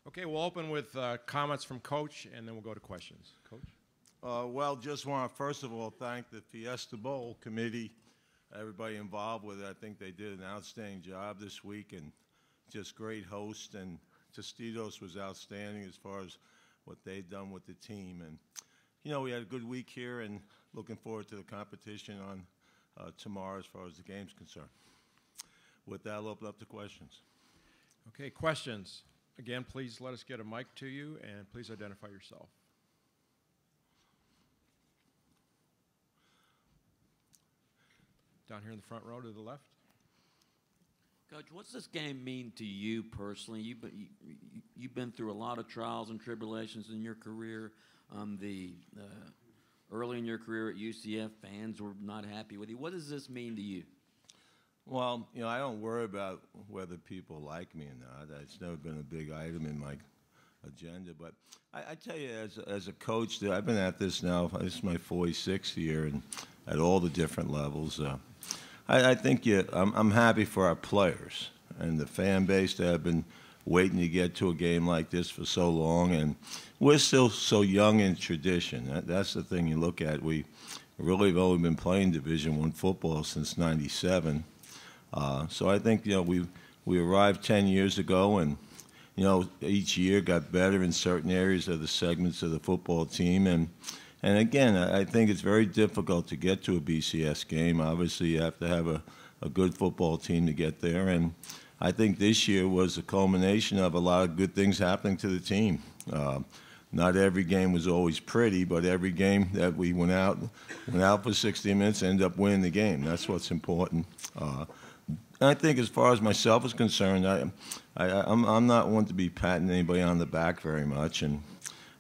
Okay, we'll open with comments from Coach, and then we'll go to questions. Coach? Well, just want to first of all thank the Fiesta Bowl committee, everybody involved with it. I think they did an outstanding job this week, and just great host. And Tostitos was outstanding as far as what they've done with the team. And you know, we had a good week here, and looking forward to the competition on tomorrow as far as the game's concerned. With that, I'll open up to questions. Okay, questions. Again, please let us get a mic to you, and please identify yourself. Down here in the front row to the left. Coach, what's this game mean to you personally? You've been through a lot of trials and tribulations in your career. Early in your career at UCF, fans were not happy with you. What does this mean to you? Well, you know, I don't worry about whether people like me or not. It's never been a big item in my agenda. But I tell you, as a coach, I've been at this now. This is my 46th year, and at all the different levels. I think I'm happy for our players and the fan base that have been waiting to get to a game like this for so long. And we're still so young in tradition. That's the thing you look at. We really have only been playing Division I football since '97. So I think, you know, we arrived 10 years ago, and you know, each year got better in certain areas of the segments of the football team. And again, I think it's very difficult to get to a BCS game. Obviously, you have to have a good football team to get there. And I think this year was a culmination of a lot of good things happening to the team. Not every game was always pretty, but every game that we went out for 60 minutes, ended up winning the game. That's what's important. And I think as far as myself is concerned, I'm not one to be patting anybody on the back very much. And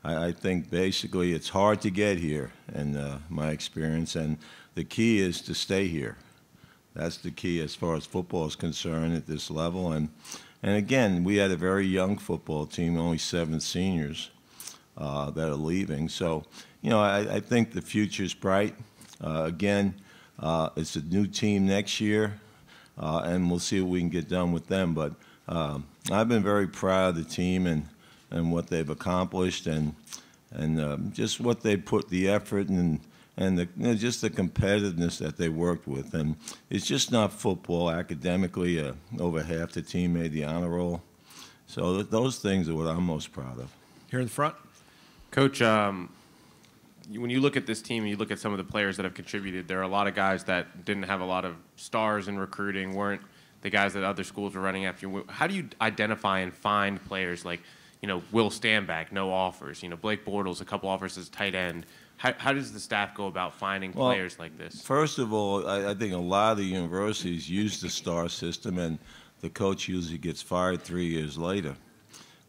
I think basically it's hard to get here in my experience, and the key is to stay here. That's the key as far as football is concerned at this level. And again, we had a very young football team, only 7 seniors that are leaving. So, you know, I think the future's bright. Again, it's a new team next year, and we'll see what we can get done with them. But I've been very proud of the team and what they've accomplished, and just what they put the effort and the, you know, just the competitiveness that they worked with. And it's just not football. Academically, over half the team made the honor roll. So those things are what I'm most proud of. Here in the front. Coach, when you look at this team and you look at some of the players that have contributed, there are a lot of guys that didn't have a lot of stars in recruiting, weren't the guys that other schools were running after. How do you identify and find players like, you know, Will Stanback, no offers, you know, Blake Bortles, a couple offers as tight end? How does the staff go about finding players like this? First of all, I think a lot of the universities use the star system, and the coach usually gets fired 3 years later.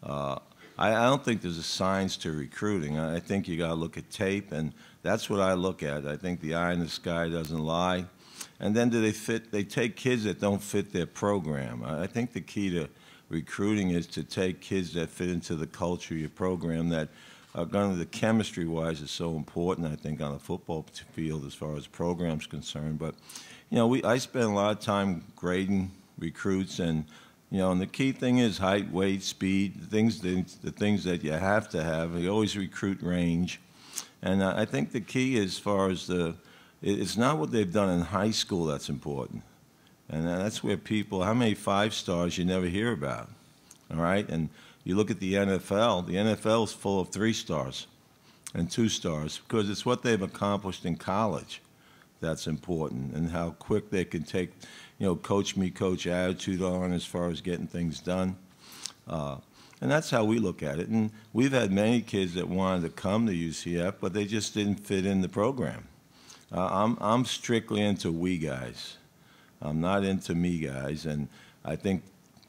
I don't think there's a science to recruiting. I think you got to look at tape, and that's what I look at. I think the eye in the sky doesn't lie. And then do they fit? They take kids that don't fit their program. I think the key to recruiting is to take kids that fit into the culture of your program, that are going to, the chemistry-wise is so important, I think, on the football field as far as programs concerned. But, you know, I spend a lot of time grading recruits, and you know, and the key thing is height, weight, speed, the things that you have to have. You always recruit range. And I think the key as far as it's not what they've done in high school that's important. And that's where people, how many 5-stars you never hear about, all right? And you look at the NFL is full of 3-stars and 2-stars because it's what they've accomplished in college that's important, and how quick they can take, you know, coach me, coach attitude on as far as getting things done. And that's how we look at it. And we've had many kids that wanted to come to UCF, but they just didn't fit in the program. I'm strictly into we guys. I'm not into me guys. And I think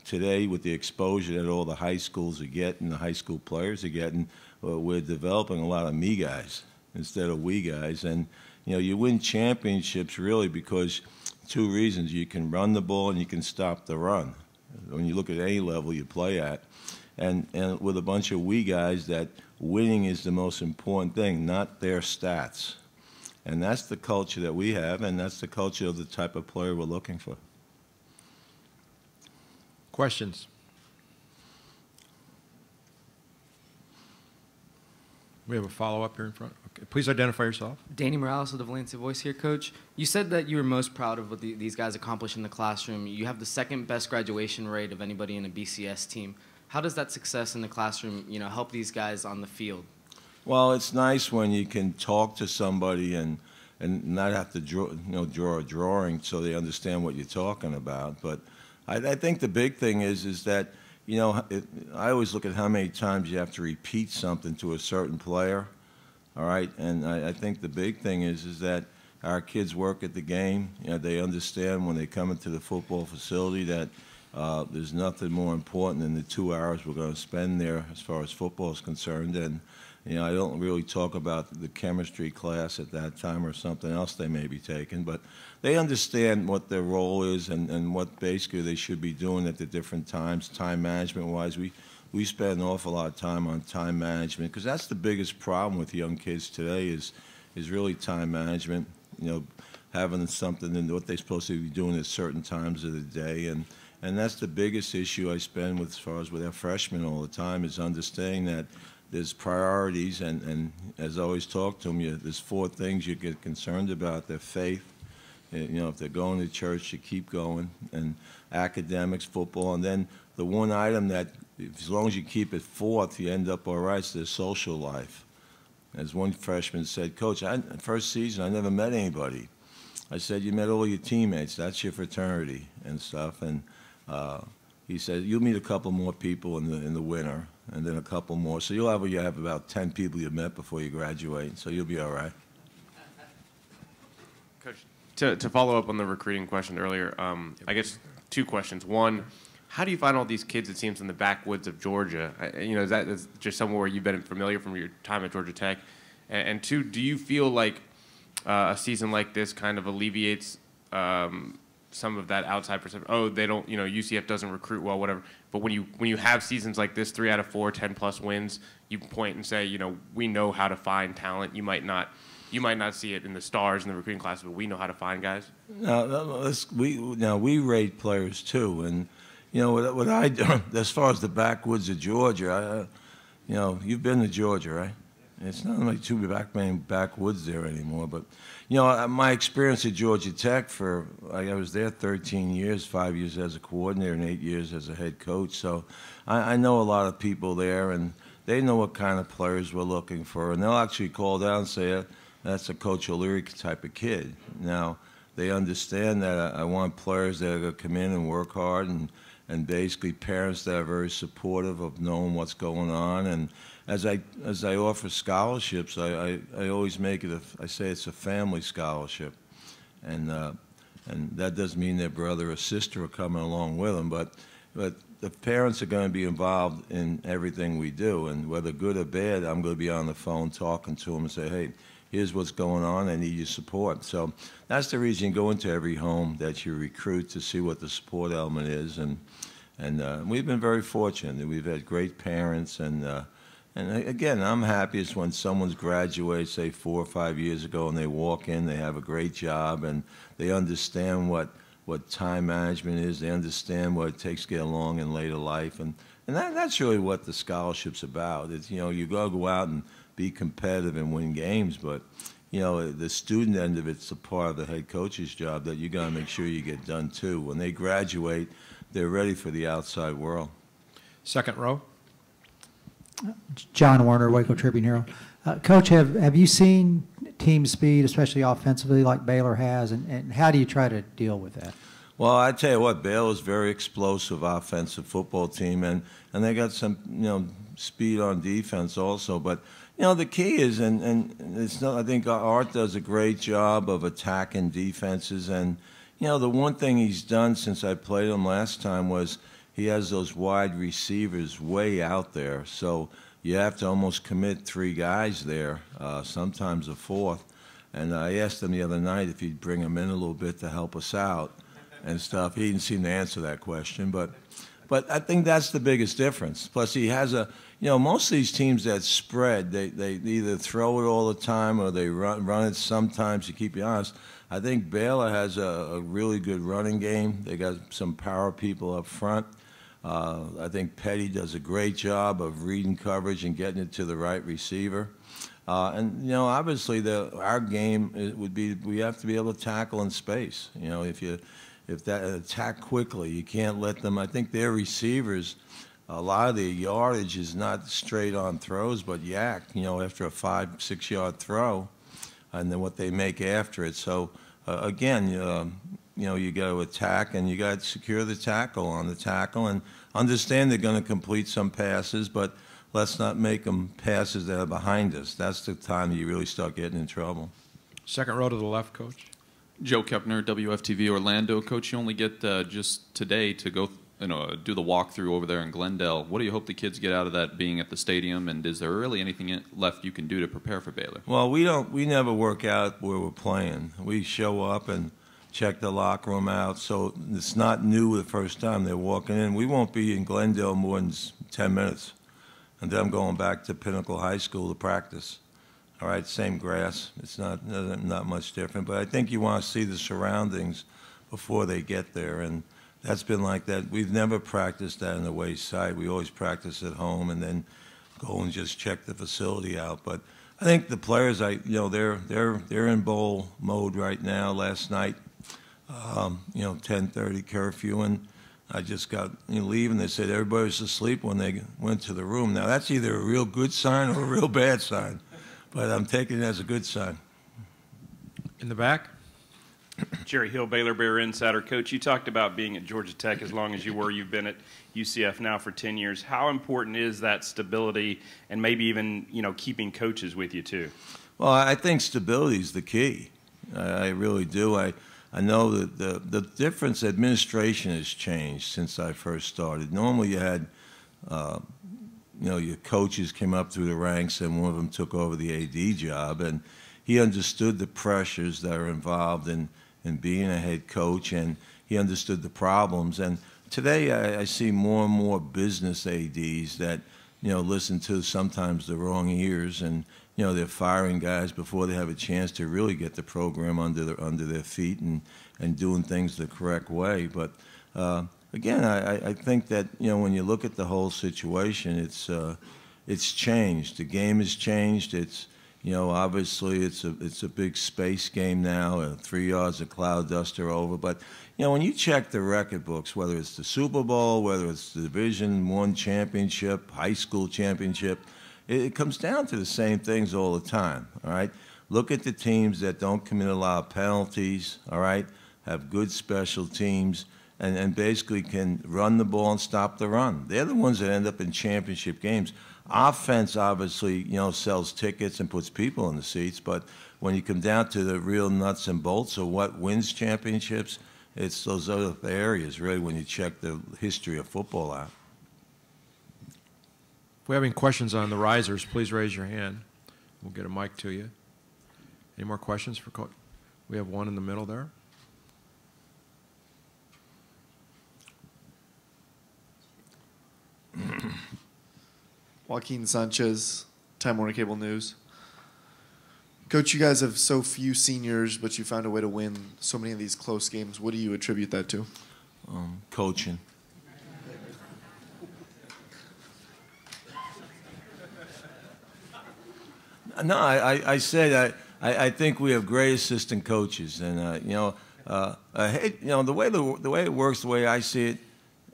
today, with the exposure that all the high schools are getting, the high school players are getting, we're developing a lot of me guys instead of we guys. And you know, you win championships really because 2 reasons. You can run the ball and you can stop the run. When you look at any level you play at. And with a bunch of we guys, that winning is the most important thing, not their stats. And that's the culture that we have, and that's the culture of the type of player we're looking for. Questions? We have a follow-up here in front. Okay. Please identify yourself. Danny Morales of the Valencia Voice here, Coach. You said that you were most proud of what these guys accomplished in the classroom. You have the second best graduation rate of anybody in a BCS team. How does that success in the classroom, help these guys on the field? Well, it's nice when you can talk to somebody and not have to draw a drawing so they understand what you're talking about. But I think the big thing is that, I always look at how many times you have to repeat something to a certain player, all right? And I think the big thing is that our kids work at the game. They understand when they come into the football facility that there's nothing more important than the 2 hours we're going to spend there as far as football is concerned. And I don't really talk about the chemistry class at that time or something else they may be taking, but they understand what their role is and what basically they should be doing at the different times, time management-wise. We spend an awful lot of time on time management because that's the biggest problem with young kids today is really time management, having something and what they're supposed to be doing at certain times of the day. And that's the biggest issue I spend with, as far as with our freshmen all the time, is understanding that there's priorities, and as I always talk to them, there's 4 things you get concerned about: their faith, if they're going to church, you keep going, and academics, football, and then the one item that, as long as you keep it fourth, you end up all right, is their social life. As one freshman said, Coach, first season, I never met anybody. I said, you met all your teammates, that's your fraternity and stuff, and he said, you'll meet a couple more people in the winter, and then a couple more. So you'll have about 10 people you've met before you graduate, so you'll be all right. Coach, to follow up on the recruiting question earlier, I guess 2 questions. One, how do you find all these kids, it seems, in the backwoods of Georgia? Is that just somewhere where you've been familiar from your time at Georgia Tech? And 2, do you feel like a season like this kind of alleviates some of that outside perception? Oh, they don't, UCF doesn't recruit well, whatever. But when you have seasons like this, 3 out of 4, 10+ wins, you point and say, we know how to find talent. You might not see it in the stars in the recruiting class, but we know how to find guys. We rate players too, and what I do as far as the backwoods of Georgia, you've been to Georgia, right? It's not like too backwoods there anymore, but my experience at Georgia Tech I was there 13 years, 5 years as a coordinator and 8 years as a head coach. So I know a lot of people there, and they know what kind of players we're looking for, and they'll actually call down and say, that's a Coach O'Leary type of kid. Now, they understand that I want players that are going to come in and work hard, and basically parents that are very supportive of knowing what's going on. And as I offer scholarships, I always make it I say it's a family scholarship, and that doesn't mean their brother or sister are coming along with them, but the parents are going to be involved in everything we do, and whether good or bad, I'm going to be on the phone talking to them and say, hey, here's what's going on, I need your support. So that's the reason you go into every home that you recruit, to see what the support element is, and we've been very fortunate. We've had great parents, and again, I'm happiest when someone's graduated, say 4 or 5 years ago, and they walk in, they have a great job, and they understand what time management is, they understand what it takes to get along in later life, and that's really what the scholarship's about. It's, you gotta go out and be competitive and win games, but the student end of it's a part of the head coach's job that you got to make sure you get done too. When they graduate, they're ready for the outside world. Second row. John Warner, Waco Tribune Herald. Coach, have you seen team speed, especially offensively, like Baylor has, and how do you try to deal with that? Well, I tell you what, Baylor's very explosive offensive football team, and they got some speed on defense also, but. The key is, and it's not, I think Art does a great job of attacking defenses. And, the one thing he's done since I played him last time was he has those wide receivers way out there. So you have to almost commit 3 guys there, sometimes a 4th. And I asked him the other night if he'd bring them in a little bit to help us out and stuff. He didn't seem to answer that question, but I think that's the biggest difference. Plus, he has most of these teams that spread, they either throw it all the time or they run it sometimes to keep you honest. I think Baylor has a really good running game. They got some power people up front. I think Petty does a great job of reading coverage and getting it to the right receiver. And, you know, obviously our game would be we have to be able to tackle in space. You know, if that attack quickly, you can't let them. I think their receivers, a lot of their yardage is not straight on throws, but yak, you know, after a 5-6 yard throw, and then what they make after it. So, again, you know, you got to attack and you got to secure the tackle on the tackle and understand they're going to complete some passes, but let's not make them passes that are behind us. That's the time you really start getting in trouble. Second row to the left, Coach. Joe Kepner, WFTV Orlando. Coach, you only get just today to go do the walkthrough over there in Glendale. What do you hope the kids get out of that being at the stadium, and is there really anything left you can do to prepare for Baylor? Well, we never work out where we're playing. We show up and check the locker room out, so it's not new the first time they're walking in. We won't be in Glendale more than 10 minutes, and then I'm going back to Pinnacle High School to practice. All right, same grass. It's not much different, but I think you want to see the surroundings before they get there, and that's been like that. We've never practiced that on the West Side. We always practice at home and then go and just check the facility out. But I think the players, they're in bowl mode right now. Last night, 10:30 curfew, and I just got leave, and they said everybody was asleep when they went to the room. Now that's either a real good sign or a real bad sign, but I'm taking it as a good sign. In the back. Jerry Hill, Baylor Bear Insider. Coach, you talked about being at Georgia Tech as long as you were. You've been at UCF now for 10 years. How important is that stability and maybe even, keeping coaches with you too? Well, I think stability is the key. I really do. I know that the difference, administration has changed since I first started. Normally you had, your coaches came up through the ranks and one of them took over the AD job, and he understood the pressures that are involved in being a head coach, and he understood the problems. And today I see more and more business ADs that, listen to sometimes the wrong ears, and, they're firing guys before they have a chance to really get the program under their feet and doing things the correct way. But again, I think that, when you look at the whole situation, it's changed. The game has changed. It's obviously it's a big space game now, 3 yards of cloud duster over. But, when you check the record books, whether it's the Super Bowl, whether it's the Division I championship, high school championship, it comes down to the same things all the time, all right? Look at the teams that don't commit a lot of penalties, all right, have good special teams, and basically can run the ball and stop the run. They're the ones that end up in championship games. Offense, obviously, sells tickets and puts people in the seats, but when you come down to the real nuts and bolts of what wins championships, it's those other areas, really, when you check the history of football out. If we have any questions on the risers, please raise your hand. We'll get a mic to you. Any more questions for Coach? We have one in the middle there. Joaquin Sanchez, Time Warner Cable News. Coach, you guys have so few seniors, but you found a way to win so many of these close games. What do you attribute that to? Coaching. No, I said I think we have great assistant coaches, and the way it works, the way I see it,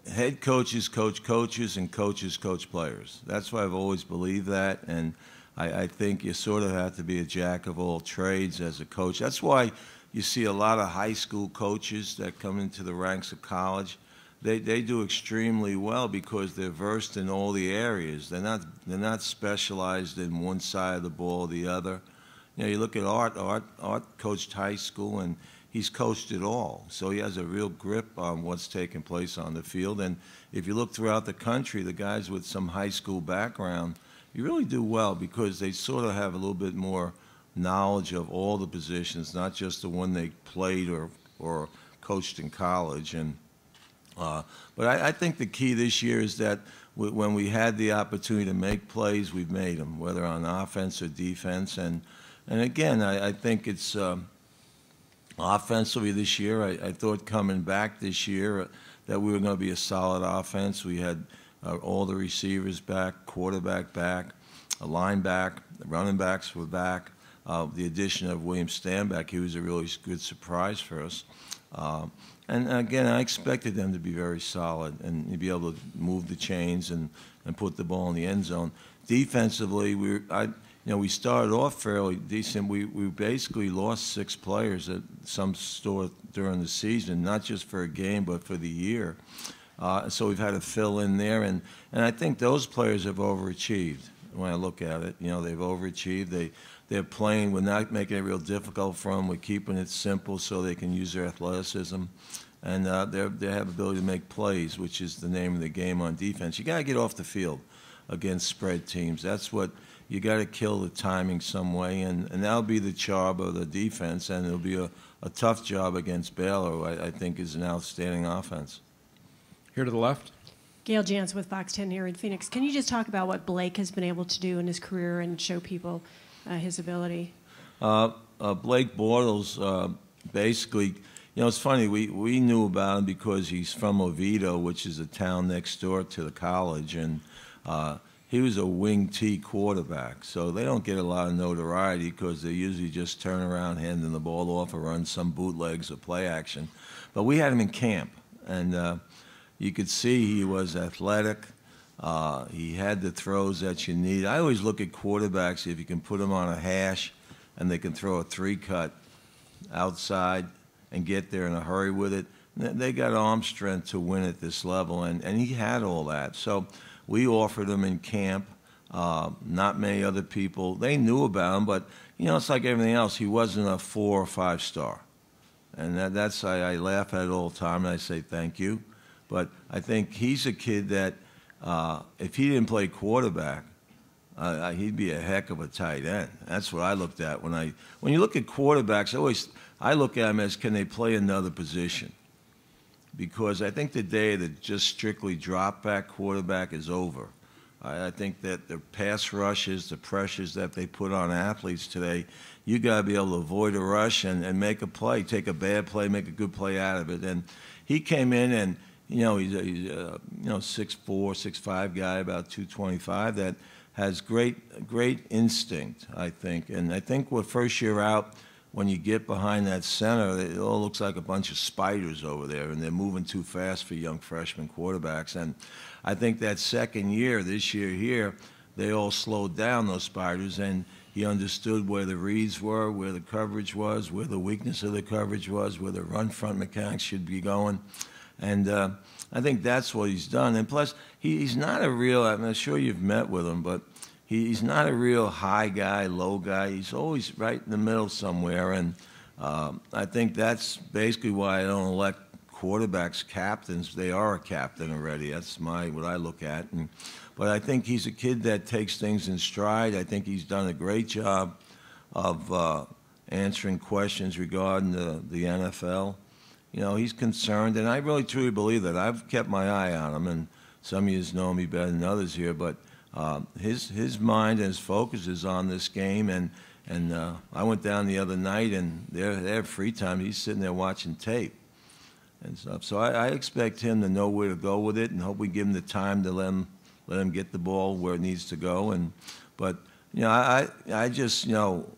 head coaches coach coaches and coaches coach players. That's why I've always believed that, and I think you sort of have to be a jack of all trades as a coach. That's why you see a lot of high school coaches that come into the ranks of college. They do extremely well because they're versed in all the areas. They're not specialized in one side of the ball or the other. You look at Art coached high school, and he's coached it all. So he has a real grip on what's taking place on the field. And if you look throughout the country, the guys with some high school background, you really do well because they sort of have a little bit more knowledge of all the positions, not just the one they played or coached in college. And but I think the key this year is that when we had the opportunity to make plays, we've made them, whether on offense or defense. And again, I think it's offensively this year. I thought coming back this year, that we were going to be a solid offense. We had all the receivers back, quarterback back, a line back, the running backs were back. The addition of William Stanback, he was a really good surprise for us. And again, I expected them to be very solid and to be able to move the chains and put the ball in the end zone. Defensively, we started off fairly decent. We basically lost 6 players at some store during the season, not just for a game, but for the year. So we've had to fill in there, and I think those players have overachieved. When I look at it, they've overachieved. They're playing. We're not making it real difficult for them. We're keeping it simple so they can use their athleticism, and they have ability to make plays, which is the name of the game on defense. You got to get off the field against spread teams. That's what you got to kill the timing some way, and that'll be the job of the defense, and it'll be a tough job against Baylor, who I think is an outstanding offense. Here to the left. Gail Jantz with Fox 10 here in Phoenix. Can you just talk about what Blake has been able to do in his career and show people his ability? Blake Bortles, basically, it's funny, we knew about him because he's from Oviedo, which is a town next door to the college, and he was a wing T quarterback. So they don't get a lot of notoriety because they usually just turn around handing the ball off or run some bootlegs or play action. But we had him in camp, and you could see he was athletic. He had the throws that you need. I always look at quarterbacks, if you can put them on a hash and they can throw a 3-cut outside and get there in a hurry with it, they got arm strength to win at this level, and he had all that. So we offered him in camp. Not many other people. They knew about him, but, it's like everything else. He wasn't a 4 or 5 star. And that's I laugh at it all the time, and I say thank you. But I think he's a kid that if he didn't play quarterback, he'd be a heck of a tight end. That's what I looked at when you look at quarterbacks. I look at them as, can they play another position? Because I think the day that just strictly drop back quarterback is over. I think that the pass rushes, the pressures that they put on athletes today, you got to be able to avoid a rush and make a play, take a bad play, make a good play out of it. And he came in and. He's a 6'4", 6'5" guy, about 225, that has great instinct, I think. And I think first year out, when you get behind that center, it all looks like a bunch of spiders over there, and they're moving too fast for young freshman quarterbacks. And I think that second year, this year here, they all slowed down, those spiders, and he understood where the reads were, where the coverage was, where the weakness of the coverage was, where the run-front mechanics should be going. And I think that's what he's done. And plus, he's not a real, I'm sure you've met with him, but he's not a real high guy, low guy. He's always right in the middle somewhere. And I think that's basically why I don't elect quarterbacks captains. They are a captain already. That's what I look at. But I think he's a kid that takes things in stride. I think he's done a great job of answering questions regarding the NFL. He's concerned, and I really truly believe that. I've kept my eye on him, and some of you know me better than others here, but his mind and his focus is on this game, and I went down the other night, and they have free time. He's sitting there watching tape and stuff. So I expect him to know where to go with it, and hope we give him the time to let him get the ball where it needs to go. But I just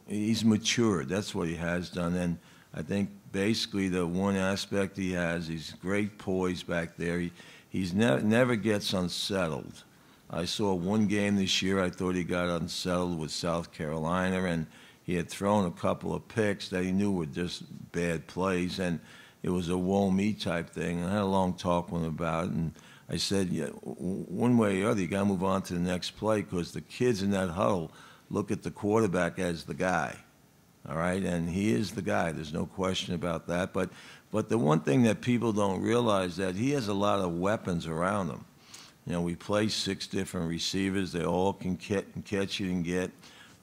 he's matured. That's what he has done, and I think. Basically, the one aspect he has, he's great poise back there. He's never gets unsettled. I saw one game this year, I thought he got unsettled with South Carolina, and he had thrown a couple of picks that he knew were just bad plays, and it was a woe me type thing. And I had a long talk with him about it, and I said, one way or the other, you got to move on to the next play, because the kids in that huddle look at the quarterback as the guy. All right, and he is the guy. There's no question about that. But the one thing that people don't realize that he has a lot of weapons around him. We play 6 different receivers. They all can catch it and get.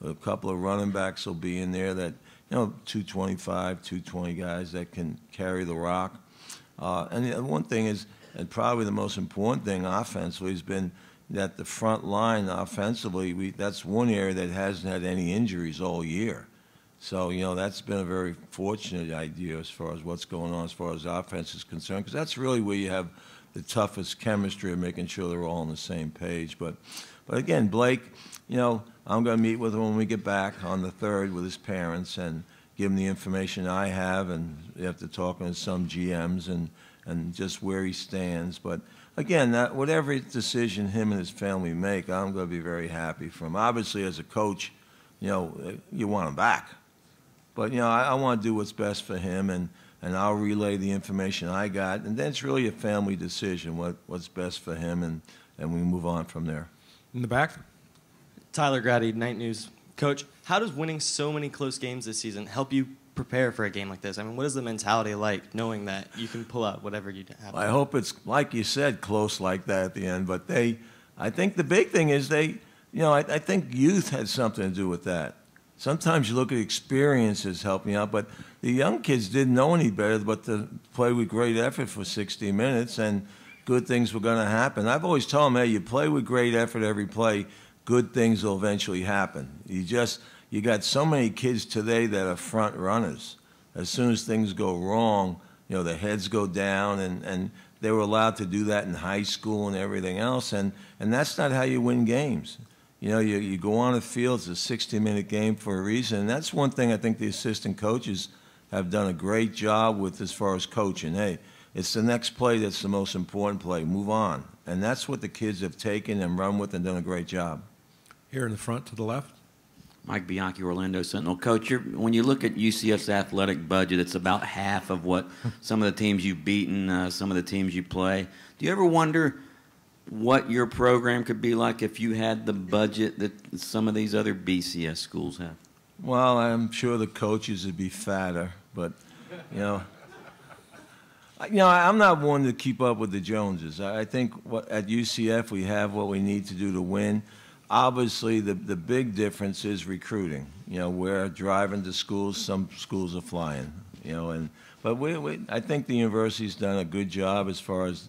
A couple of running backs will be in there that, 225, 220 guys that can carry the rock. And the one thing is, and probably the most important thing offensively, has been that the front line offensively, that's one area that hasn't had any injuries all year. So, that's been a very fortunate idea as far as what's going on as far as offense is concerned, because that's really where you have the toughest chemistry of making sure they're all on the same page. But again, Blake, you know, I'm going to meet with him when we get back on the 3rd with his parents and give him the information I have, and you have to talk to some GMs and just where he stands. But again, whatever decision him and his family make, I'm going to be very happy for him. Obviously, as a coach, you know, you want him back. But, you know, I want to do what's best for him, and I'll relay the information I got. And then it's really a family decision, what's best for him, and we move on from there. In the back? Tyler Grady, Night News. Coach, how does winning so many close games this season help you prepare for a game like this? I mean, what is the mentality like knowing that you can pull out whatever you have? I hope it's, like you said, close like that at the end. But I think the big thing is I think youth had something to do with that. Sometimes you look at experiences helping out, but the young kids didn't know any better but to play with great effort for 60 minutes, and good things were going to happen. I've always told them, hey, you play with great effort every play, good things will eventually happen. You got so many kids today that are front runners. As soon as things go wrong, you know, the heads go down, and they were allowed to do that in high school and everything else, and that's not how you win games. You know, you go on the field, it's a 60-minute game for a reason, and that's one thing I think the assistant coaches have done a great job with as far as coaching. Hey, it's the next play that's the most important play. Move on. And that's what the kids have taken and run with and done a great job. Here in the front to the left. Mike Bianchi, Orlando Sentinel. Coach, when you look at UCF's athletic budget, it's about half of what some of the teams you've beaten, some of the teams you play. Do you ever wonder what your program could be like if you had the budget that some of these other BCS schools have? Well, I'm sure the coaches would be fatter, but, you know, I'm not one to keep up with the Joneses. I think at UCF we have what we need to do to win. Obviously, the big difference is recruiting. You know, we're driving to schools, some schools are flying. You know, but I think the university's done a good job as far as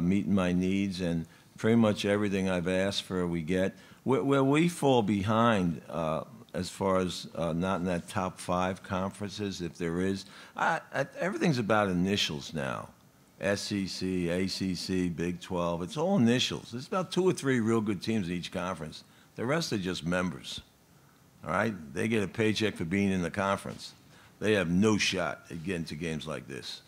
meeting my needs, and pretty much everything I've asked for we get. Where we fall behind as far as not in that top 5 conferences, if there is, everything's about initials now. SEC, ACC, Big 12, it's all initials. There's about 2 or 3 real good teams in each conference. The rest are just members, all right? They get a paycheck for being in the conference. They have no shot at getting to games like this,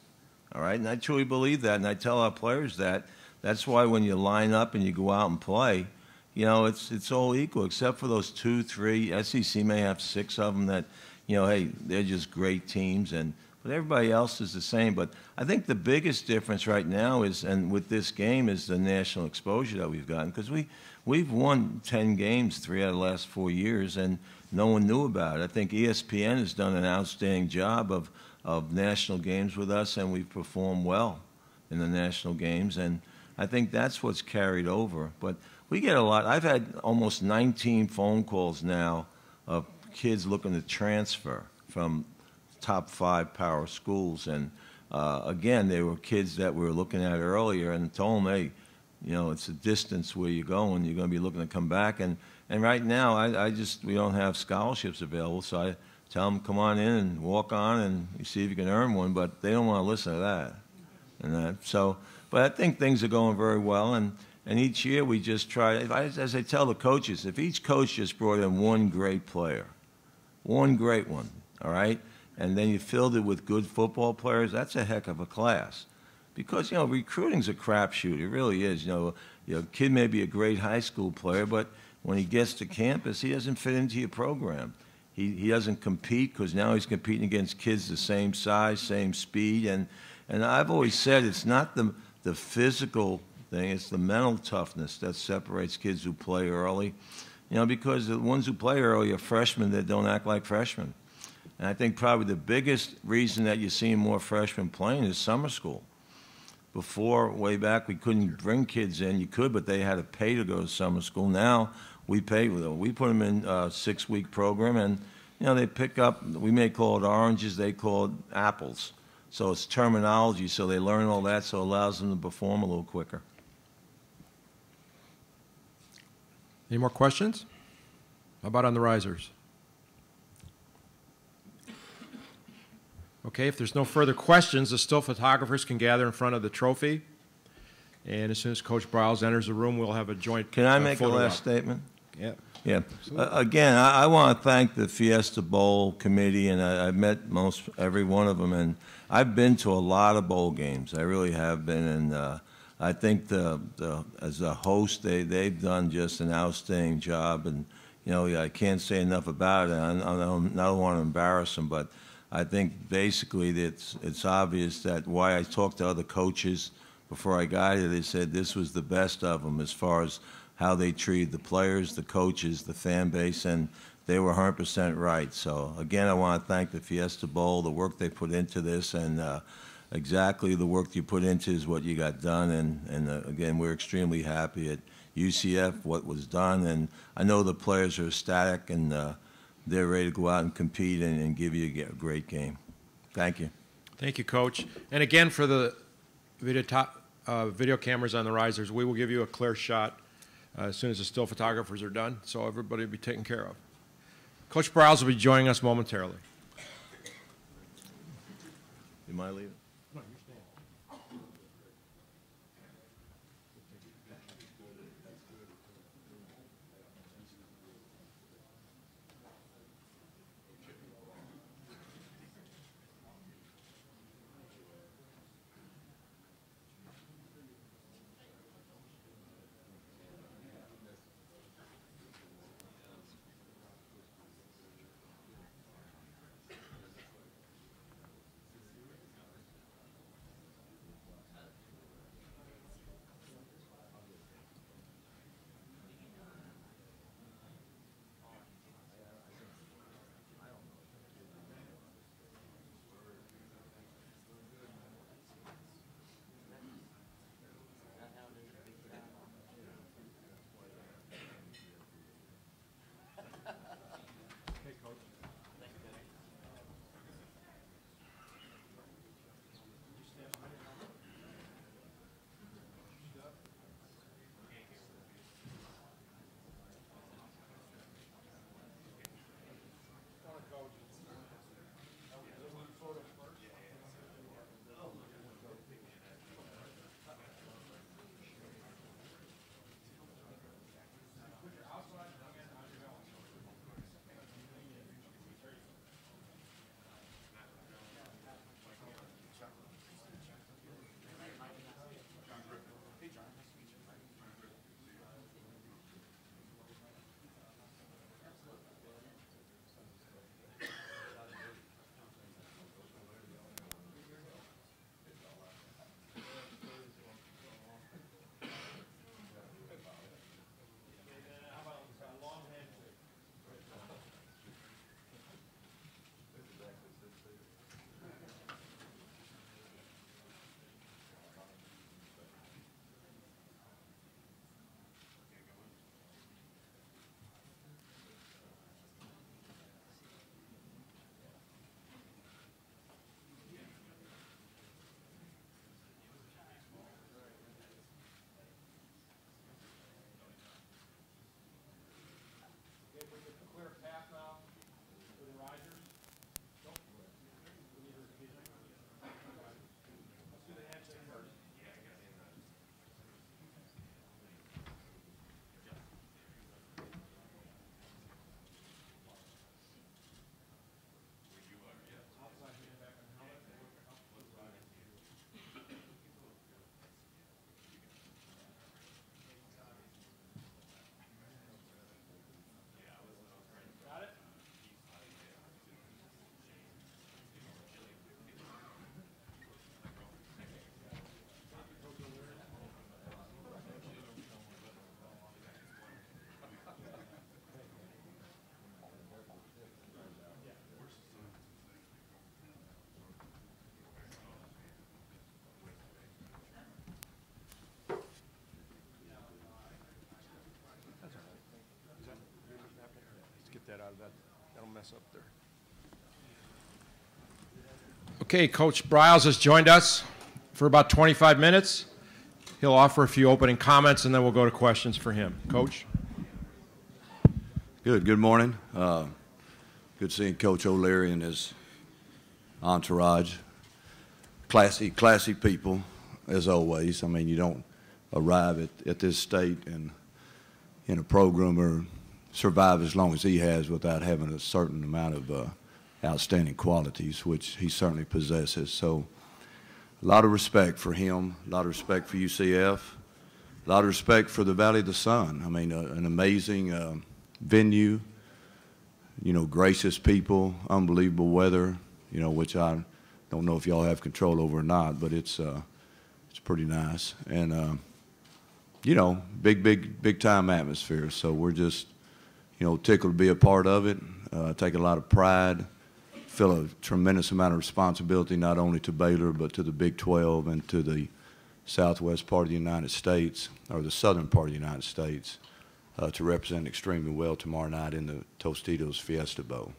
all right? And I truly believe that, and I tell our players that. That's why when you line up and you go out and play, you know, it's all equal, except for those 2, 3. SEC may have 6 of them that, you know, hey, they're just great teams, but everybody else is the same. But I think the biggest difference right now is, and with this game, is the national exposure that we've gotten, because we've won 10 games 3 out of the last 4 years, and no one knew about it. I think ESPN has done an outstanding job of national games with us, and we've performed well in the national games, and I think that's what's carried over. But we get a lot. I've had almost 19 phone calls now of kids looking to transfer from top 5 power schools, and again, they were kids that we were looking at earlier, and told them, hey, you know, it's a distance where you're going. You're going to be looking to come back, and right now, we don't have scholarships available, so I tell them, come on in and walk on, and you see if you can earn one. But they don't want to listen to that, but I think things are going very well, and each year we just try. As I tell the coaches, if each coach just brought in one great player, one great one, all right, and then you filled it with good football players, that's a heck of a class. Because, you know, recruiting's a crapshoot. It really is. You know, a kid may be a great high school player, but when he gets to campus, he doesn't fit into your program. He doesn't compete, because now he's competing against kids the same size, same speed. And I've always said it's not the physical thing, it's the mental toughness that separates kids who play early. You know, because the ones who play early are freshmen that don't act like freshmen. And I think probably the biggest reason that you're seeing more freshmen playing is summer school. Before, way back, we couldn't bring kids in. You could, but they had to pay to go to summer school. Now we pay. We put them in a 6-week program, and you know, they pick up. We may call it oranges. They call it apples. So it's terminology. So they learn all that. So it allows them to perform a little quicker. Any more questions? How about on the risers? Okay, if there's no further questions, the still photographers can gather in front of the trophy. And as soon as Coach Briles enters the room, we'll have a joint Can I make a photo last op. statement? Yeah. Yeah. Again, I want to thank the Fiesta Bowl committee, and I've met most every one of them, and I've been to a lot of bowl games. I really have been, and I think as a host, they've done just an outstanding job, and I can't say enough about it. I don't want to embarrass them, but I think basically it's obvious that why I talked to other coaches before I got here, they said this was the best of them as far as how they treated the players, the coaches, the fan base, and they were 100% right. So, again, I want to thank the Fiesta Bowl, the work they put into this, and exactly the work you put into is what you got done. And again, we're extremely happy at UCF, what was done. And I know the players are ecstatic, and they're ready to go out and compete and give you a great game. Thank you. Thank you, Coach. And again, for the video cameras on the risers, we will give you a clear shot as soon as the still photographers are done, so everybody will be taken care of. Coach Briles will be joining us momentarily. You mind leaving? That'll mess up there. Okay, Coach Briles has joined us for about 25 minutes. He'll offer a few opening comments, and then we'll go to questions for him. Coach? Good morning. Good seeing Coach O'Leary and his entourage. Classy people, as always. I mean, you don't arrive at this state and in a program or survive as long as he has without having a certain amount of outstanding qualities, which he certainly possesses. So a lot of respect for him, a lot of respect for UCF, a lot of respect for the Valley of the Sun. I mean, an amazing venue, you know, gracious people, unbelievable weather, you know, which I don't know if y'all have control over or not, but it's pretty nice. And, you know, big time atmosphere. So we're just, you know, tickled to be a part of it, take a lot of pride, feel a tremendous amount of responsibility not only to Baylor but to the Big 12 and to the southwest part of the United States, or the southern part of the United States, to represent extremely well tomorrow night in the Tostitos Fiesta Bowl.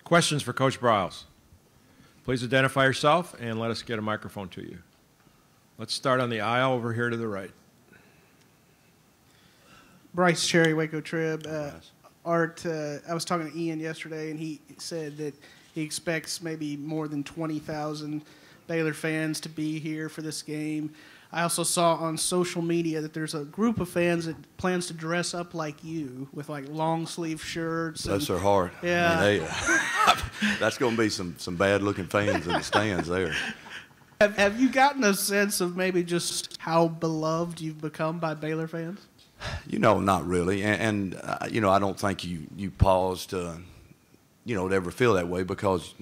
Questions for Coach Briles? Please identify yourself and let us get a microphone to you. Let's start on the aisle over here to the right. Bryce Cherry, Waco Trib. Art, I was talking to Ian yesterday, and he said that he expects maybe more than 20,000 Baylor fans to be here for this game. I also saw on social media that there's a group of fans that plans to dress up like you with like long sleeve shirts. Bless their heart. Yeah. I mean, hey, that's going to be some bad looking fans in the stands there. Have you gotten a sense of maybe just how beloved you've become by Baylor fans? You know, not really. And you know, I don't think you pause to, you know, to ever feel that way, because,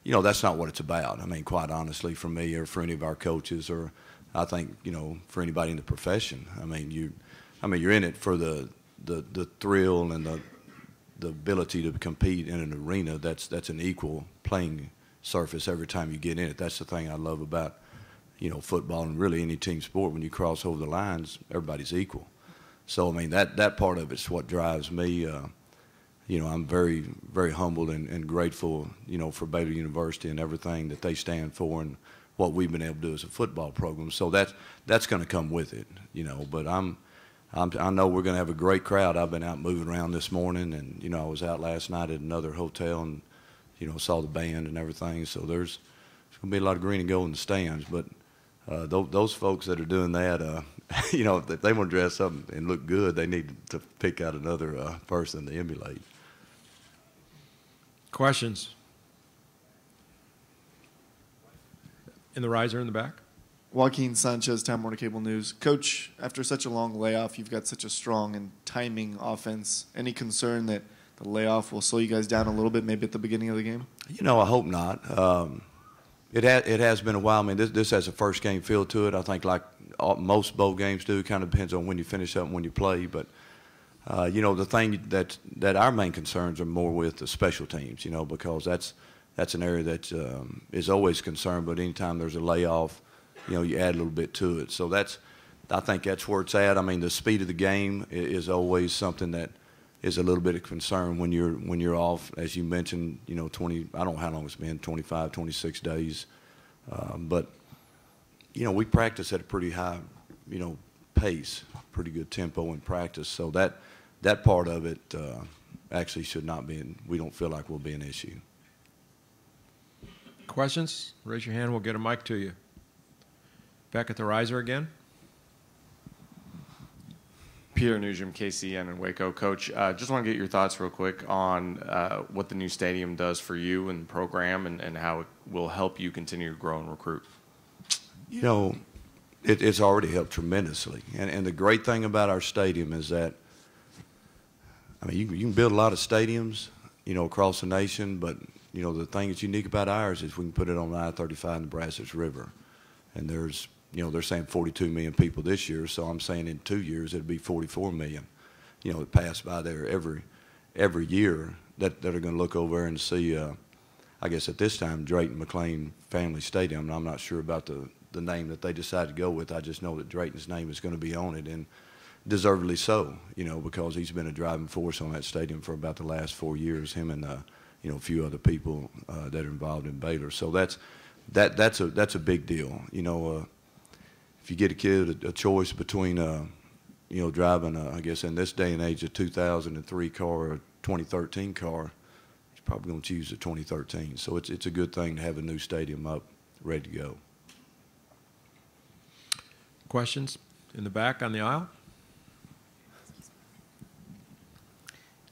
you know, that's not what it's about. I mean, quite honestly, for me or for any of our coaches, or I think, you know, for anybody in the profession. I mean, you're in it for the thrill and the ability to compete in an arena that's an equal playing surface every time you get in it. That's the thing I love about, you know, football and really any team sport. When you cross over the lines, everybody's equal. So I mean, that part of it's what drives me. You know, I'm very, very humbled and grateful, you know, for Baylor University and everything that they stand for and what we've been able to do as a football program. So that's going to come with it, you know. But I know we're going to have a great crowd. I've been out moving around this morning, and, you know, I was out last night at another hotel and, you know, saw the band and everything. So there's going to be a lot of green and gold in the stands. But those folks that are doing that, you know, if they want to dress up and look good, they need to pick out another person to emulate. Questions? In the riser in the back. Joaquin Sanchez, Time Warner Cable News. Coach, after such a long layoff, you've got such a strong and timing offense. Any concern that the layoff will slow you guys down a little bit, maybe at the beginning of the game? You know, I hope not. It has been a while. I mean, this has a first game feel to it. I think like most bowl games do. Kind of depends on when you finish up and when you play. But, you know, the thing that our main concerns are more with the special teams, you know, because that's an area that is always concerned. But anytime there's a layoff, you know, you add a little bit to it. So I think that's where it's at. I mean, the speed of the game is always something that is a little bit of concern when you're off, as you mentioned, you know, I don't know how long it's been, 25, 26 days. But, you know, we practice at a pretty high, you know, pace, pretty good tempo in practice. So that part of it actually should not be, we don't feel like will be an issue. Questions? Raise your hand. We'll get a mic to you. Back at the riser again. Peter Nugent, KCN and Waco. Coach, just want to get your thoughts real quick on what the new stadium does for you and the program, and how it will help you continue to grow and recruit. You know, it's already helped tremendously. And the great thing about our stadium is that, I mean, you can build a lot of stadiums, you know, across the nation, but, you know, the thing that's unique about ours is we can put it on I-35 in the Brazos River. And there's, you know, they're saying 42 million people this year, so I'm saying in 2 years it'll be 44 million, you know, that pass by there every year that are going to look over and see, I guess at this time, Drayton McLean Family Stadium. And I'm not sure about the name that they decided to go with. I just know that Drayton's name is going to be on it, and deservedly so, you know, because he's been a driving force on that stadium for about the last 4 years, him and, you know, a few other people that are involved in Baylor. So that's a big deal, you know. If you get a kid a choice between, you know, driving, I guess in this day and age, a 2003 car or a 2013 car, he's probably going to choose the 2013. So it's a good thing to have a new stadium up, ready to go. Questions in the back on the aisle?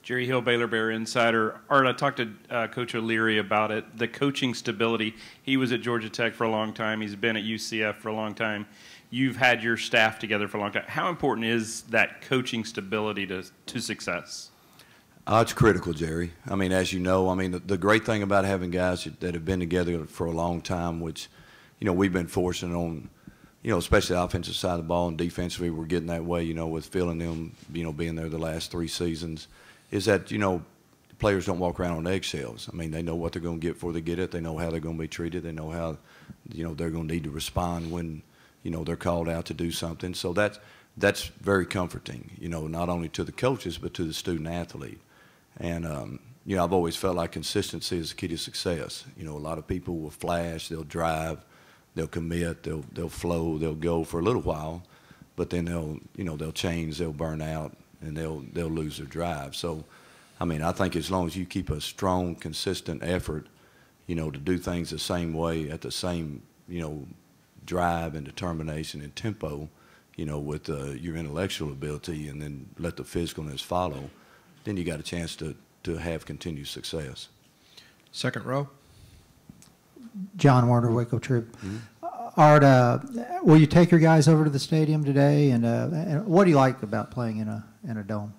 Jerry Hill, Baylor Bear Insider. Art, I talked to Coach O'Leary about it, the coaching stability. He was at Georgia Tech for a long time. He's been at UCF for a long time. You've had your staff together for a long time. How important is that coaching stability to success? It's critical, Jerry. I mean, as you know, I mean, the great thing about having guys that have been together for a long time, which, we've been forcing on, especially the offensive side of the ball and defensively, we're getting that way, with Phil and them, being there the last 3 seasons, is that, players don't walk around on eggshells. I mean, they know what they're going to get before they get it. They know how they're going to be treated. They know how, they're going to need to respond when, they're called out to do something. So that's very comforting, not only to the coaches but to the student athlete. And, I've always felt like consistency is the key to success. A lot of people will flash, they'll drive, they'll commit, they'll flow, they'll go for a little while, but then they'll change, they'll burn out, and they'll lose their drive. So, I mean, I think as long as you keep a strong, consistent effort, to do things the same way at the same, drive and determination and tempo, with your intellectual ability, and then let the physicalness follow, then you got a chance to have continued success. Second row. John Warner, Waco Trib. Art, will you take your guys over to the stadium today? And what do you like about playing in a dome?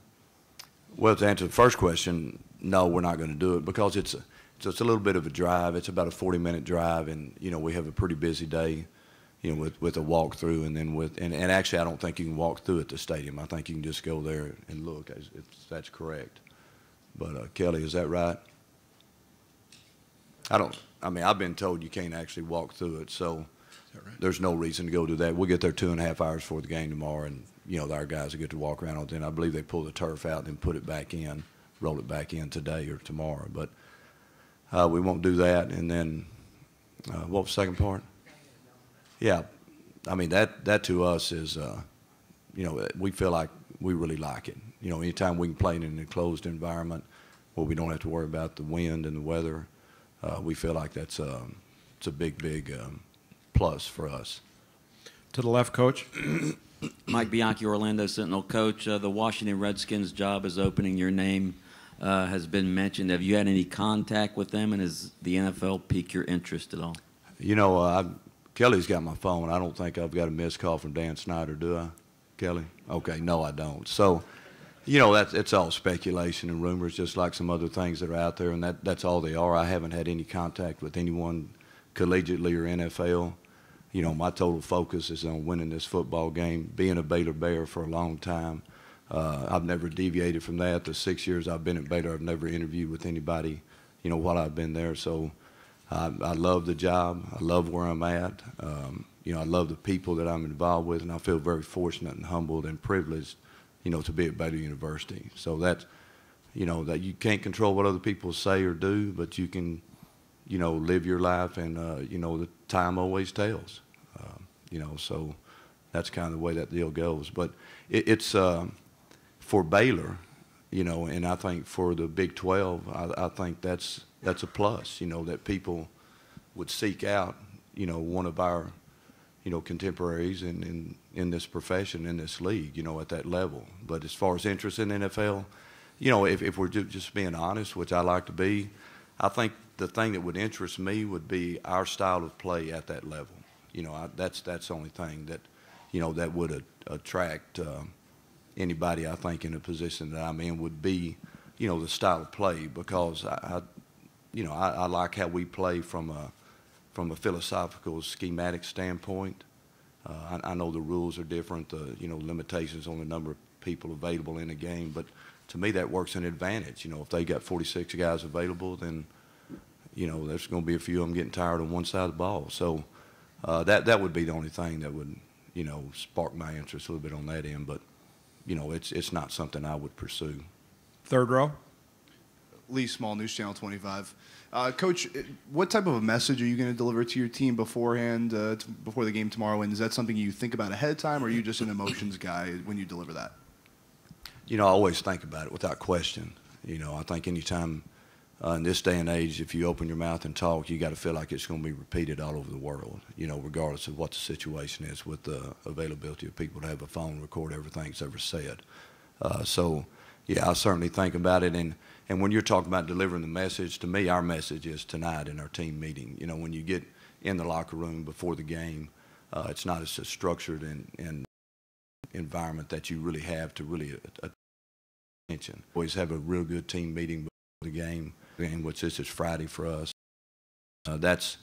Well, to answer the first question, no, we're not going to do it because it's a little bit of a drive. It's about a 40-minute drive, and we have a pretty busy day, with a walkthrough, and then and actually I don't think you can walk through at the stadium. I think you can just go there and look, if that's correct. But Kelly, is that right? I mean, I've been told you can't actually walk through it, so right? There's no reason to go do that. We'll get there 2.5 hours before the game tomorrow, and our guys will get to walk around on it. Then I believe they pull the turf out and put it back in, roll it back in today or tomorrow. But we won't do that. And then what was the second part? Yeah, I mean that to us is we feel like we really like it. Anytime we can play in an enclosed environment where we don't have to worry about the wind and the weather, we feel like it's a big plus for us. To the left, Coach. Mike Bianchi, Orlando Sentinel. Coach, the Washington Redskins job is opening. Your name has been mentioned. Have you had any contact with them, and has the NFL piqued your interest at all? Kelly's got my phone. I don't think I've got a missed call from Dan Snyder, do I, Kelly? Okay, no, I don't. So, it's all speculation and rumors, just like some other things that are out there, and that's all they are. I haven't had any contact with anyone collegiately or NFL. My total focus is on winning this football game, being a Baylor Bear for a long time. I've never deviated from that. The 6 years I've been at Baylor, I've never interviewed with anybody, while I've been there. So I love the job. I love where I'm at. I love the people that I'm involved with, and I feel very fortunate and humbled and privileged, to be at Baylor University. So that you can't control what other people say or do, but you can, live your life, and, the time always tells. So that's kind of the way that deal goes. But it's for Baylor, and I think for the Big 12, I think that's a plus, that people would seek out, one of our, contemporaries in this profession, in this league, at that level. But as far as interest in the NFL, if we're just being honest, which I like to be, I think the thing that would interest me would be our style of play at that level. That's the only thing that, that would attract anybody, I think, in a position that I'm in would be, the style of play, because I like how we play from a philosophical, schematic standpoint. I know the rules are different, limitations on the number of people available in a game, but to me that works an advantage. If they got 46 guys available, then there's going to be a few of them getting tired on one side of the ball. So that would be the only thing that would spark my interest a little bit on that end. But it's not something I would pursue. Third row. Lee Small, News Channel 25. Coach, what type of a message are you going to deliver to your team beforehand, before the game tomorrow? And is that something you think about ahead of time, or are you just an emotions guy when you deliver that? I always think about it without question. I think anytime in this day and age, if you open your mouth and talk, you got to feel like it's going to be repeated all over the world, regardless of what the situation is with the availability of people to have a phone record everything that's ever said. Yeah, I certainly think about it. And when you're talking about delivering the message, to me, our message is tonight in our team meeting. When you get in the locker room before the game, it's not as a structured and environment that you really have to really attention. Always have a real good team meeting before the game, which this is Friday for us. That's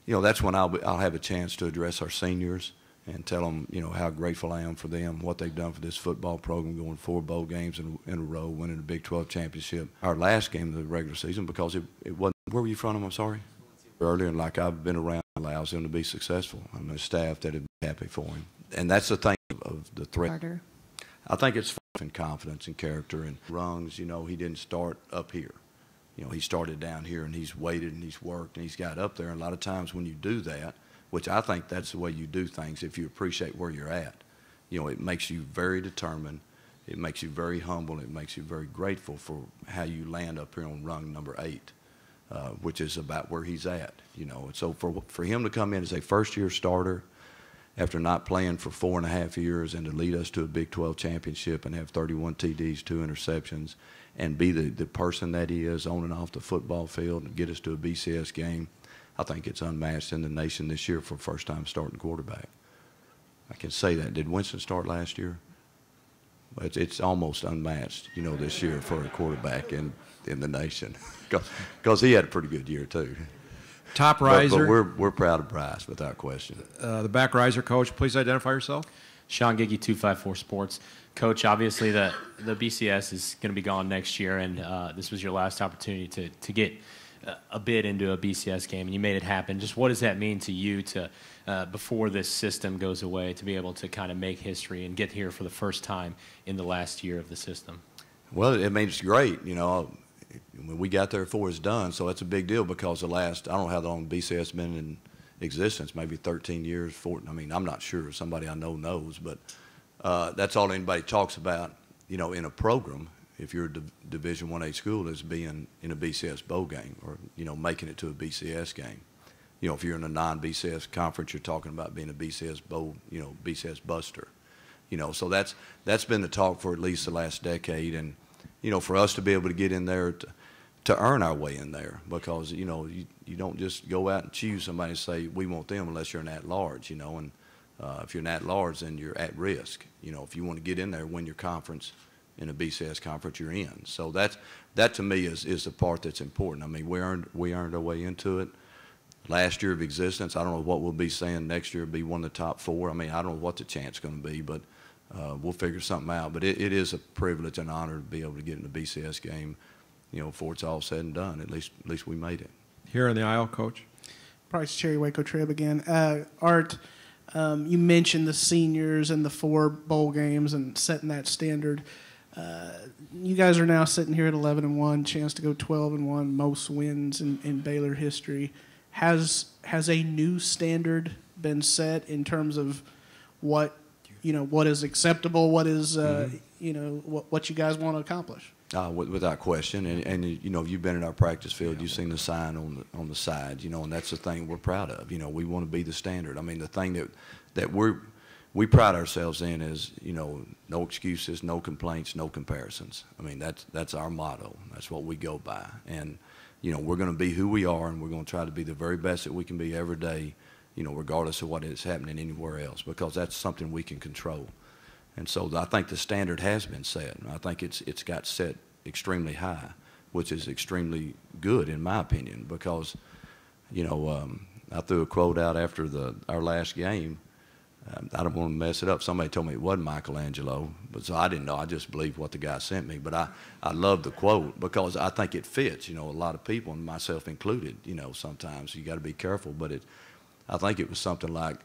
when I'll have a chance to address our seniors and tell them, how grateful I am for them, what they've done for this football program, going 4 bowl games in a row, winning the Big 12 championship. Our last game of the regular season, because it wasn't. Where were you from? I'm sorry. Earlier, and like I've been around, allows him to be successful. I'm a staff that would be happy for him, and that's the thing of the threat. Harder. I think it's in confidence and character and rungs. He didn't start up here. He started down here, and he's waited and he's worked and he's got up there. And a lot of times when you do that, which I think that's the way you do things, if you appreciate where you're at, it makes you very determined. It makes you very humble. It makes you very grateful for how you land up here on rung number 8. Which is about where he's at, And so for him to come in as a first-year starter after not playing for 4.5 years and to lead us to a Big 12 championship and have 31 TDs, 2 interceptions, and be the person that he is on and off the football field and get us to a BCS game, I think it's unmatched in the nation this year for a first-time starting quarterback. I can say that. Did Winston start last year? It's almost unmatched, this year for a quarterback in the nation, because he had a pretty good year too. Top riser. But we're proud of Bryce, without question. The back riser coach, please identify yourself. Sean Giggy, 254 Sports. Coach, obviously the BCS is going to be gone next year, and this was your last opportunity to get a bid into a BCS game, and you made it happen. Just what does that mean to you to before this system goes away, to be able to kind of make history and get here for the first time in the last year of the system? Well, it means it's great. When we got there before it's done, so that's a big deal because I don't know how long BCS has been in existence, maybe 13 years, 14. I mean, I'm not sure. Somebody I know knows, but that's all anybody talks about, in a program. If you're a Division 1A school, is being in a BCS bowl game or, making it to a BCS game. If you're in a non-BCS conference, you're talking about being a BCS bowl, BCS buster. So that's been the talk for at least the last decade. And, for us to be able to get in there to earn our way in there, because, you don't just go out and choose somebody and say, we want them unless you're an at-large, and if you're an at-large, then you're at risk. If you want to get in there, win your conference in a BCS conference, you're in. So that to me is the part that's important. I mean, we earned our way into it. Last year of existence, I don't know what we'll be saying next year, be one of the top 4. I mean, I don't know what the chance is going to be, but we'll figure something out. But it is a privilege and honor to be able to get in the BCS game, before it's all said and done. At least we made it. Here in the aisle, Coach. Price Cherry Waco Trib again. Art, you mentioned the seniors and the 4 bowl games and setting that standard. You guys are now sitting here at 11-1, chance to go 12-1, most wins in Baylor history. Has a new standard been set in terms of what is acceptable, what is what you guys want to accomplish? Without question, and you've been in our practice field, you've seen the sign on the side, and that's the thing we're proud of. We want to be the standard. I mean, the thing that we pride ourselves in is, no excuses, no complaints, no comparisons. I mean, that's our motto. That's what we go by. And, we're going to be who we are, and we're going to try to be the very best that we can be every day, regardless of what is happening anywhere else, because that's something we can control. And so I think the standard has been set. I think it's got set extremely high, which is extremely good in my opinion, because, I threw a quote out after our last game. I don't want to mess it up. Somebody told me it wasn't Michelangelo, but so I didn't know. I just believed what the guy sent me. But I love the quote because I think it fits. A lot of people, and myself included, sometimes you got to be careful. But I think it was something like,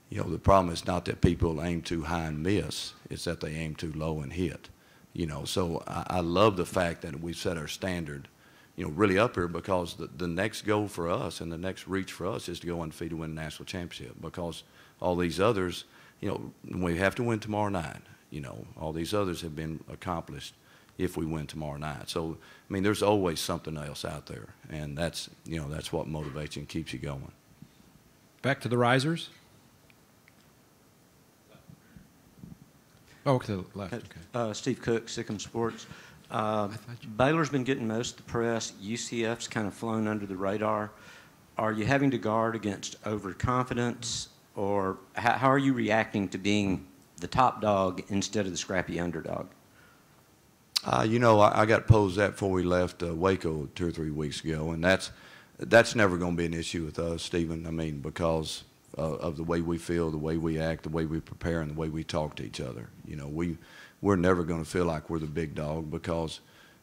the problem is not that people aim too high and miss. It's that they aim too low and hit. So I love the fact that we set our standard, really up here, because the next goal for us and the next reach for us is to go undefeated, win the national championship, because all these others, we have to win tomorrow night. All these others have been accomplished, if we win tomorrow night. So, I mean, there's always something else out there, and that's what motivates you and keeps you going. Back to the risers. Oh, to the left. Okay. Steve Cook, Sikkim Sports. Baylor's been getting most of the press. UCF's kind of flown under the radar. Are you having to guard against overconfidence, or how are you reacting to being the top dog instead of the scrappy underdog? I got posed that before we left Waco 2 or 3 weeks ago, and that's never going to be an issue with us, Stephen. I mean, because of the way we feel, the way we act, the way we prepare, and the way we talk to each other. We're never going to feel like we're the big dog because,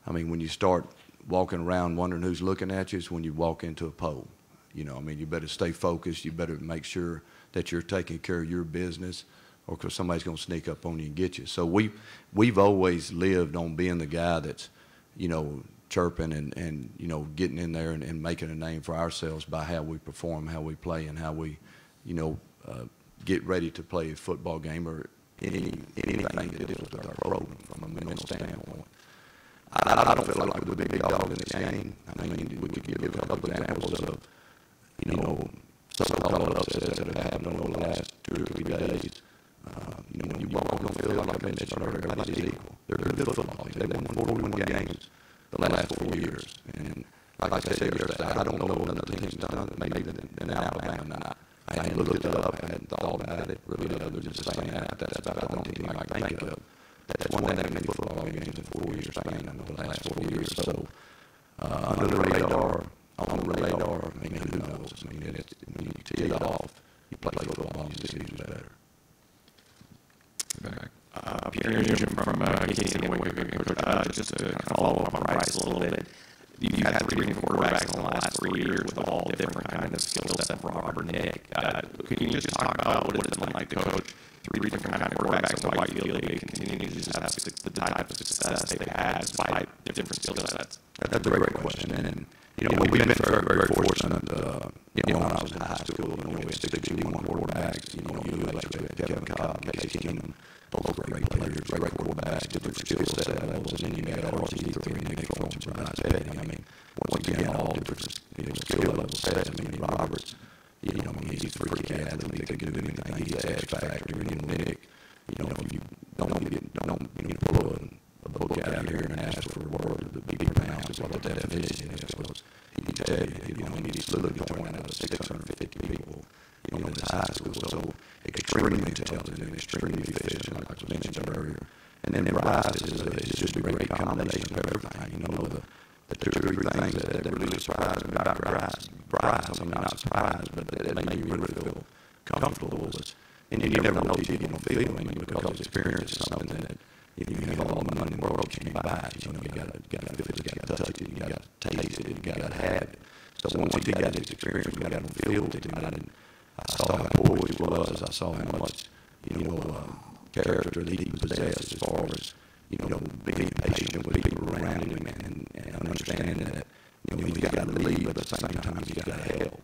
I mean, when you start walking around wondering who's looking at you, it's when you walk into a pole. I mean, you better stay focused. You better make sure that you're taking care of your business, or because somebody's going to sneak up on you and get you. So we've always lived on being the guy that's, chirping and getting in there and making a name for ourselves by how we perform, how we play, and how we, get ready to play a football game or anything that deals with our program from a mental standpoint. I don't feel like we're the big dog in this game. I mean, we could give a couple examples of, some upsets that have happened over the last 2 or 3 days. When you walk on the field, like I mentioned earlier, everybody's equal. They're a good football team. They've won 41 games the last 4 years. And like I said yesterday, I don't know if another team's done it maybe than Alabama. Now, I hadn't looked it up. I hadn't thought about it really other than just saying that. That's about the only team I can think of that's won that many football games in 4 years span in the last 4 years. So under the radar, on the radar, I mean, who knows? I mean, when you tee it off, you play football, you just see who's better. Pierre Jim from Casey and Waco. Just to kind of follow up on Rice a little bit. You've had 3 different quarterbacks in the last 4 years with all different kind of skill set from Robert and Nick. Can you just talk about what it's been like to coach 3 different kind of quarterbacks and why you feel they continue to just have the type of success they've had despite different skill sets? That's a great question. And we've been very, very fortunate. When I was in high school, we had 61 quarterbacks. We had Kevin Cobb, Casey Keenum, both great players, great quarterbacks, different skill set levels, and then you got RG3 and Nick Florence and Bryce Petty. I mean, once again, all different skill level sets. I mean, Roberts, he's a freak athlete. He can do anything. He's an X factor. And Nick, if you don't pull a book out here and ask for a word to be pronounced what the definition is, because he can tell you, he's literally going out of 650 people, in his high school. So extremely intelligent and extremely efficient, like I was mentioned earlier. And then Bryce is just a great combination of everything. The 2 or 3 things that really surprised me about Bryce, I'm not surprised, but that made me really feel comfortable was, and you never know if you're going to feel, because experience is something that, if you have all the money in the world, you can't buy it. You got to feel it, you got to touch it, you got to taste it, you got to have it. So once he got his experience, we got on the field with him. I saw how poised he was. I saw how much, character that he possessed as far as, being patient with people around him and understanding that, he's got to lead, but at the same time, he's got to help,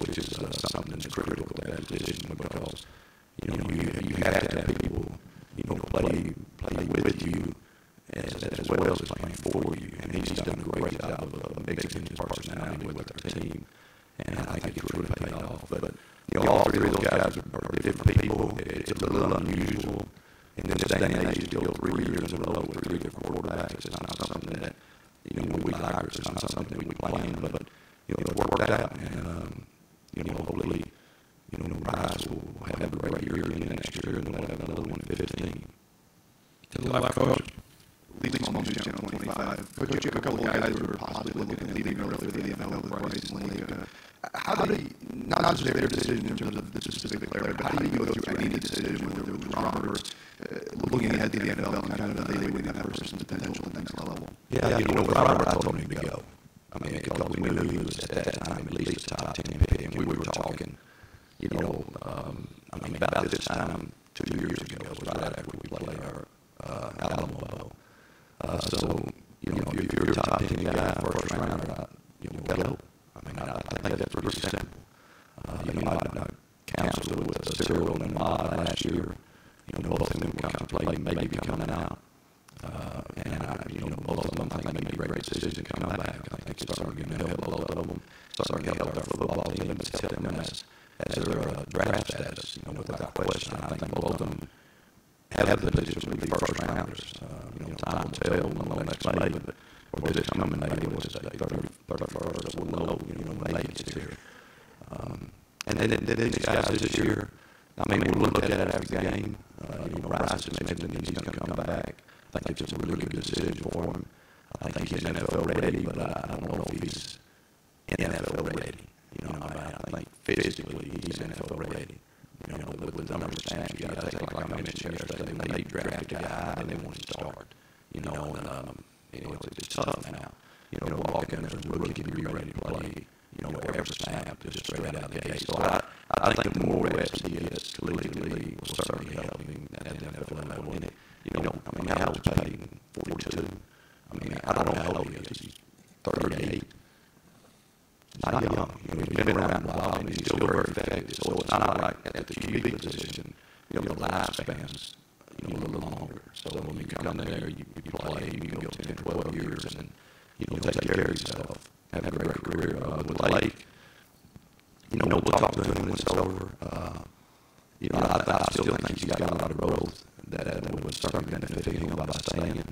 which is something that's critical to that position, because, you have to have people, play with you as well as playing for you. And he's done a great job of mixing his personality with our team. And I think it's really paid off. But, all 3 of those guys are different people. It's a little unusual. In this day and age, to go 3 years in a row with 3 different quarterbacks, it's not something that, we like, or it's not something that we plan, but, it's worked out. And, hopefully, Bryce will have a great year again next year, and we'll have another one in 15. To the left, Coach. Leading Small News Channel 25. Coach, you have a couple of guys who are possibly looking at leaving early for the NFL with Bryce and League. How do you, not just their decision in terms of the specific player, but how do you go through any decision, whether it was Robert, looking ahead to the NFL and kind of evaluating that person's potential at the next level? Yeah, with Robert, I told him to go. I mean, because we knew he was at that time at least a top 10 pick, and we were talking, about this time 2 years ago, was right after we played our Alamo Bowl. So, if you're a top 10 guy, first rounder, go. I mean, I think that's pretty simple. I counseled with Cyril and Ahmad last year. Both of them contemplating maybe coming out. And both of them, I think they made a great decision coming back. I think it's starting to help both of them. Starting to help our football team. It's helped them as their draft status, without question. I think both of them have the position to be first rounders. Time will tell. We'll know next May, but or this coming May, what's today, 31st, we'll know, May gets here. And then these guys this year, I mean, we'll look at it after the game. Rice just mentioned that he's going to come back. I think it's a really good decision for him. I think he's NFL ready, but I don't know if he's NFL ready. I think physically he's NFL ready. With the number of snaps you got to take, like I mentioned yesterday, when they drafted a guy and they want to start. It's tough now. Walk in as a rookie and be ready to play, every snap just straight out of the gate. So I think the more reps he gets collegiately will certainly help him at the NFL level. And how old is Peyton? 42. I don't know how old he is. He's 38. He's not young. He's been around a while, and he's still very effective. So it's not like at the QB position, the lifespan's a little longer. So when you come in there, you play, you can go 10, 12 years, and take care of yourself, have a great career. With Lake, we'll talk to him when it's over. I still think he's got a lot of growth that would certainly benefit him by staying